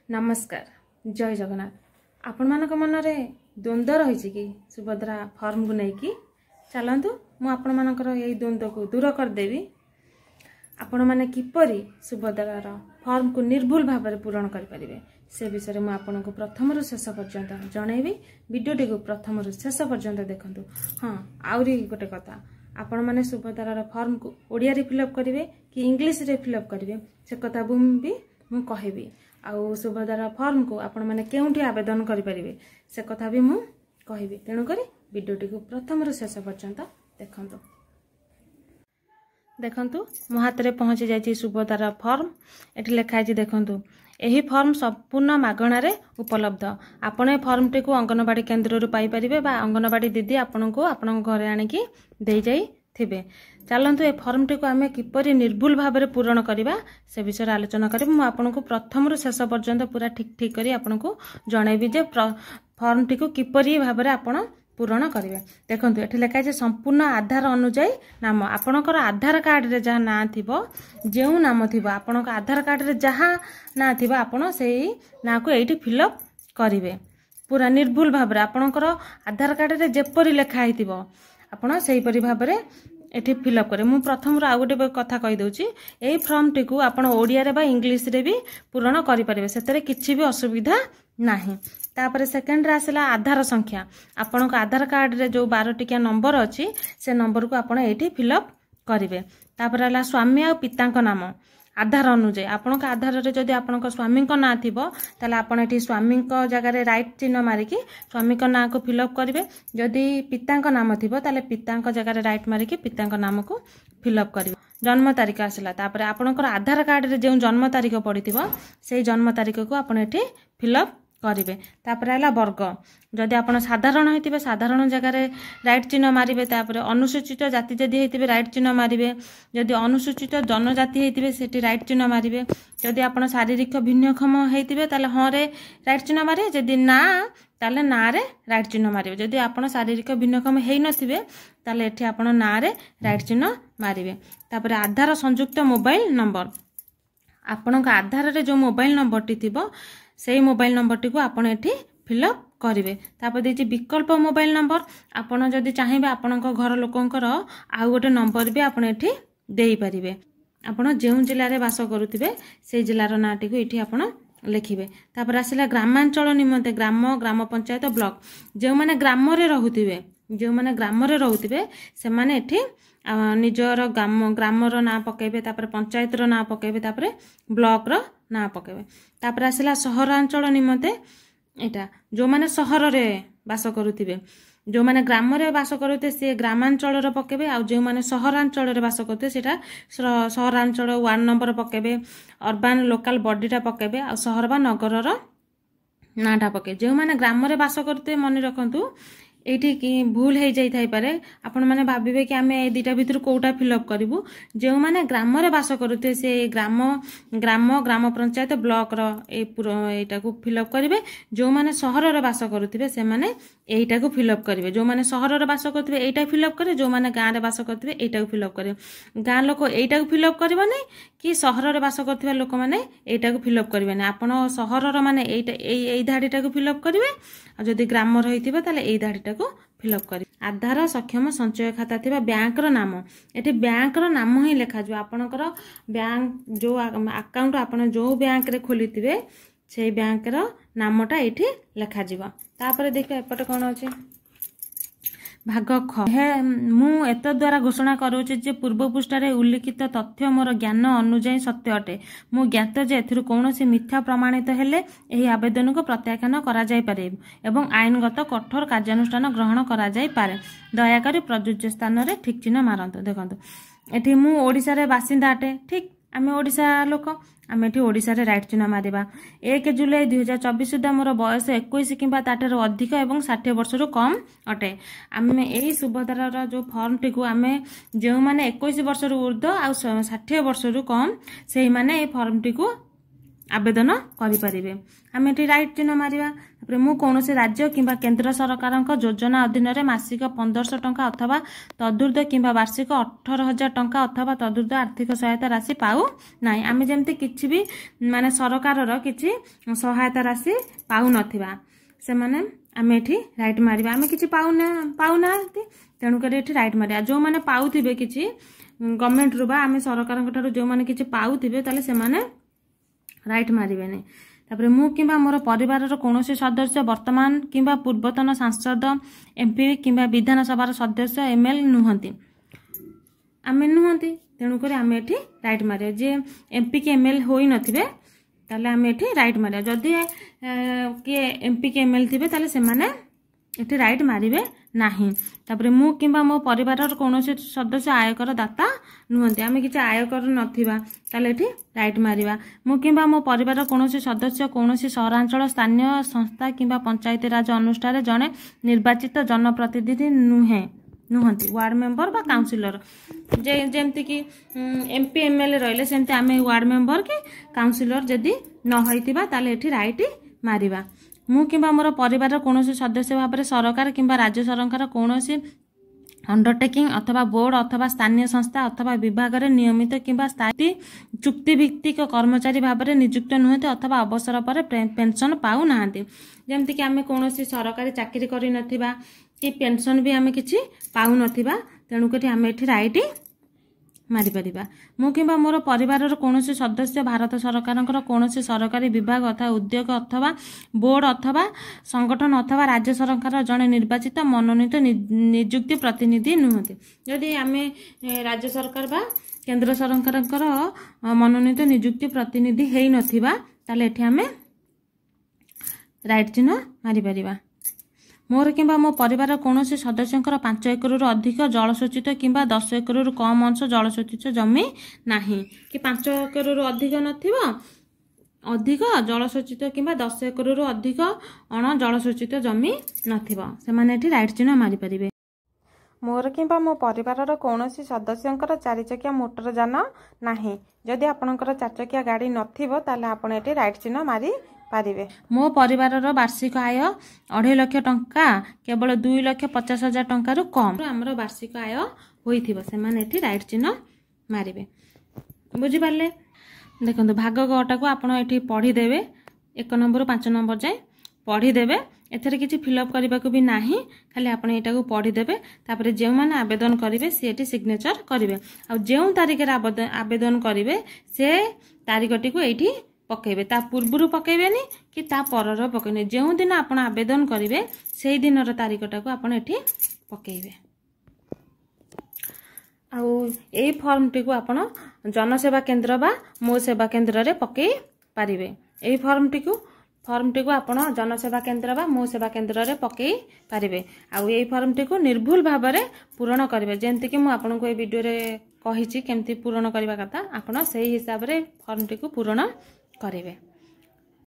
नमस्कार जय जगन्नाथ आपण मानक मनरे द्वंद्व रही कि सुभद्रा फॉर्म को लेकिन चलतु मुझे द्वंद्व को दूर करदेवी आपण मैंने किपरि सुभद्रार फॉर्म को निर्भुल भाव में पूरण करें से विषय में आपन को प्रथम रु शेष पर्यंत जनइबी वीडियोटी को प्रथम रु शेष पर्यंत देखंतु। हाँ आउरी गोटे कथा आपण मैंने सुभद्रार फॉर्म को ओडिया रे फिलअप करेंगे कि इंग्लिश रे फिलअप करेंगे से कथा भी मु कहबी आउ सुभद्रार फॉर्म को आपण मैंने केउठी आवेदन करें से कथा भी मु कहबी तेणुक वीडियोटी को प्रथम रु शेष पर्यंत देखंतु। देखंतु मो हाथ रे पहुंची जाइए सुभद्रार फॉर्म एटी लिखाई देखंतु यही फॉर्म संपूर्ण मागणार उपलब्ध आपण फॉर्म टी को अंगनवाड़ी केन्द्र पाई परिबे बा अंगनवाड़ी दीदी आपण को आपण घरे आनिकी दे जाई थिबे। चलंतु ए फॉर्म टी को आमे किपरि निर्भुल भाव में पूरण करबा से विषय आलोचना करिबे। मु आपण को प्रथम रु शेष पर्यंत पूरा ठीक करी आपण को जणैबी जे फॉर्म टी को किपरि भाव में आपण पूरण करेंगे। देखो ये लिखाई संपूर्ण आधार अनुजाई नाम आपणकर आधार कार्ड रे जहाँ ना थी जो नाम थी आपण आधार कार्ड रे जहाँ ना थी आपण से ना को ये फिलअप करेंगे पूरा निर्भुल भाव में आपणकर आधार कार्ड रे जेपरी लिखाई थी आपण से भाव में ये फिलअप करे। मु प्रथम आउ गोटे कथा कहीदे यही फॉर्म टी को आप ओडिया रे बा इंग्लिश रे भी पूरण करें से किसी भी असुविधा नहीं। तापर सेकेंड रे आसला आधार संख्या आपण आधार कार्ड रे जो 12 टिकिया नंबर अच्छी से नंबर को आपण एठी फिलअप करेंगे। तापर आला स्वामी आ पिता नाम आधार अनुजाई आपण आधार रे जदि आपण स्वामी ना थी ताले आपण एठी स्वामी जगह रे राइट चिन्ह मारिकी स्वामी ना को फिलअप करेंगे। जदि पिता नाम थी ताले पिता जगह रे राइट मारिकी पिता नाम को फिलअप करेंगे। जन्म तारीख आसला तापर आपणकर आधार कार्ड रे जो जन्म तारीख पड़ी से जन्म तारीख को आपण एठी फिलअप करेंगे। तापर आला वर्ग जदि आप साधारण होते साधारण जगह राइट चिन्ह मारे तापर अनुसूचित जाति जदि होते राइट चिन्ह मारे जदि अनुसूचित जनजाति होते से राइट चिन्ह मारे जदि आप शारीरिक भिन्नक्षम होते ताले हाँ रे राइट चिन्ह मारे जदि ना ताले ना रे राइट चिन्ह मारे जदि आप शारीरिक भिन्नक्षम हो नथिबे ताले एठी आप ना रे राइट चिन्ह मारे। तापर आधार संयुक्त मोबाइल नंबर आपण आधार रे जो मोबाइल नंबर टी थिबो से मोबाइल नंबर टी को आपण एठी फिलअप करेंगे। तापर देछि विकल्प मोबाइल नंबर आपण जदि चाहिए आपण घर लोकंकर आउ गोटे नंबर भी आपण एठी देई परिबे। आपण जेउ जिल्ला रे वास करूथिबे से जिल्लार नाटी को एठी आपण लिखिबे। तापर आसिला ग्रामांचल निमंते ग्राम ग्राम पंचायत ब्लॉक जो माने ग्राम रे रहुथिबे जो माने ग्राम रे रहुथिबे से माने एठी निजर ग्रामर ना पकेबे तापर पंचायत रो ना पकेबे तापर ब्लॉक रो ना पकेबे। तापर आसिला सहरांचल निमंते एटा जो माने सहर रे वास करूथिबे जो माने ग्राम रे वास करूथे से ग्रामांचल रे पकेबे आ जो माने सहरांचल रे वास करथे सेटा सहरांचल वार्ड नंबर पकेबे अर्बान लोकल बॉडीटा पकेबे आ सहर बा नगर रो नाटा पके। जो माने ग्राम रे वास करथे मन रखंतु एठी कि भूल हो जाई पारे आपण माने भाबिबे कि आमे ए दुटा भितर कोउटा फिलअप करिवु जो माने ग्राम रे वास करूथे से ग्राम ग्राम ग्राम पंचायत ब्लॉक रो ए पूरा एटा को फिलअप करिवे। जो माने शहर रे वास करूथिबे से माने एटा को फिलअप करिवे जो माने शहर रे वास करथिबे एटा फिलअप करे जो माने गां रे वास करथिबे एटा को फिलअप करे। गां लोक एटा को फिलअप करबा नै कि शहर रे वास करथिबा लोक माने एटा को फिलअप करबे नै आपण शहर रो माने एटा एई धाडीटा को फिलअप करिवे आ जदि ग्राम रो होइथिबा ताले एई धाडीटा को फिलअप करी। आधार सक्षम संचय खाता थिबा बैंक रो नाम एठी बैंक रो नाम ही लिखा जो आपनकर बैंक जो अकाउंट आपण जो बैंक रे खोलिथिबे से बैंक रो नामटा एठी लिखा जिवो। तापर देखो एपटे कोन अछि भाग ख हे मु एत द्वारा घोषणा करूछि जे पूर्व पृष्ठारे उल्लिखित तथ्य मोर ज्ञान अनुजाई सत्य अटे। मु ज्ञात जे एथिरु कोनोसी मिथ्या प्रमाणित हेले एही आवेदन को प्रत्याख्यान करा जाय पारे एवं आईनगत कठोर कार्यानुष्ठान ग्रहण करा जाय पारे। दयाकरी प्रयोज्य स्थान रे ठीक चिन्ह मारंतु। देखंतु एठी मु ओडिसा रे बासिंदा अटे ठीक आमे ओडिसा लोक आमे एठी ओडिसा रे राइट चिन्ह मारिबा। 1 जुलाई 2024 सुधा मोर बयस 21 किंबा ताठर अधिक एवं 60 वर्ष रु कम अटे। आमे एही सुभद्रार जो फॉर्म टी को आमे जो माने 21 वर्ष रु ऊर्ध्व आ 60 वर्ष रु कम सेही माने ए फॉर्म टी को आवेदन करें। आम ये राइट चिन्ह मारिबा। तापर मु कौनसी राज्य किंबा केंद्र सरकार योजना अधीन में मासिक 1500 टंका अथवा तदुर्ध किंबा वार्षिक 18,000 टंका अथवा तदुर्ध आर्थिक सहायता राशि पाऊ ना। आम जमती किसी भी माने सरकार किसी सहायता राशि पाऊ नथिबा से माने आम ये राइट मारिबा। आम किसी पाऊना तेणुक राइट मारिया। जो मैंने पाउथिबे किसी गवर्नमेंट रु बा आम सरकार जो मैंने किसी पाउथिबे ताले से माने राइट मारिबेनी। तापर मु किंबा मोर परिवार कौन सदस्य वर्तमान किंबा पूर्वतन सांसद एमपी किंबा विधानसभा सदस्य एमएल नुहंती आम नुहंती तेणुक आम ये राइट मारिया। जे एमपी के एमएल होई नथिबे ताले आम ये राइट मारिया। जदि किए एमपी के एमएल थिबे ताले से माने ये राइट मारिबे नाही। तापर मु किंबा मो परिवार कौन सदस्य आयकर दाता नुहंती आम किसी आयकर नथिबा ताले एठी राइट मारिबा। मु किंबा मो परिवार कौन सदस्य कौन सहरांचल स्थानीय संस्था किंबा पंचायती राज अनुष्ठान जड़े निर्वाचित जनप्रतिनिधि नुहंती वार्ड मेंबर बा काउंसिलर जेमती कि एमपी एमएलए रहिले सेमती आम वार्ड मेंबर कि काउंसिलर जदि न होइतिबा ताले एठी राइट मारिबा। मु किंबा मोर परिवार कौन सदस्य भाव में सरकार किंबा राज्य सरकार कौन अंडरटेकिंग अथवा बोर्ड अथवा स्थानीय संस्था अथवा विभाग में नियमित किंबा स्थायी चुक्तिभित्तिक कर्मचारी भाव में नियुक्त नुहति अथवा अवसर पर पेंशन पाऊ नाहांती। जेमती कि आम कौन सरकारी चाकरी करि नथिबा कि पेंशन भी आम किछि पाऊ नथिबा तेणुक आम एठी राइट मारि परिबा। मु किंबा मोर परिवार कौन सदस्य भारत सरकार कौन सरकारी विभाग अथवा उद्योग अथवा बोर्ड अथवा संगठन अथवा राज्य सरकार जड़े निर्वाचित मनोनीत नियुक्ति प्रतिनिधि नुहति। जदि आम राज्य सरकार बा केंद्र सरकार मनोनीत नियुक्ति प्रतिनिधि हेई नथिबा ताले एठी आम राइट चिन्ह मारि परिबा। मोर किंबा मो परिवार कौन सदस्य 5 एकड़ अधिक जलसेचित किंबा 10 एकड़ कम अंश जलसेचित जमी नाही कि 5 एकड़ अधिक नथिबो अधिक जलसेचित किंबा 10 एकड़ अधिक अण जलसेचित जमी नथिबो से माने एठी राइट चिन्ह मारि परिबे। मोर किंबा मो परिवार कौन सदस्य 4 चकिया मोटर जान नाही जदि आपणकर 4 चकिया गाड़ी नथिबो ताले आपण एठी राइट चिन्ह मारि पारिबे। मो परिवार वार्षिक आय 2.5 लाख टंका केवल 2,50,000 टंका रु कम हमर वार्षिक आय होइथिबो से माने एठी राइट चिन्ह मारिबे। बुझी पारले। देखंतु भाग गटा को आपण एठी पढ़ी देबे 1 नंबर 5 नंबर जाय पढ़ी देबे। एथरे किछि फिलअप करबा को भी नाही खाली आपण एटा को पढ़ी देबे। तापर जे माने आवेदन करिवे से एठी सिग्नेचर करिवे आ जेउ तारिख रे आवेदन करिवे से तारिखटी को एठी पकेबे। ता पूर्वरु पकेबेनी कि ता परर पकेने जेउ दिन आपण आवेदन करिवे सेही दिनर तारिखटा को आपण एठी पकेबे। आ एई फॉर्म टी को आपण जनसेवा केंद्र बा मो सेवा केंद्र रे पकेई पारिबे। एई फॉर्म टी को आपण जनसेवा केंद्र बा मो सेवा केंद्र रे पकेई पारिबे। आ एई फॉर्म टी को निर्भुल भाव रे पूर्ण करिवे। जेंति कि मु आपण को ए वीडियो रे कहिछि केमति पूर्ण करबा कथा आपण सेही हिसाब रे फॉर्म टी को पूर्ण करेंगे।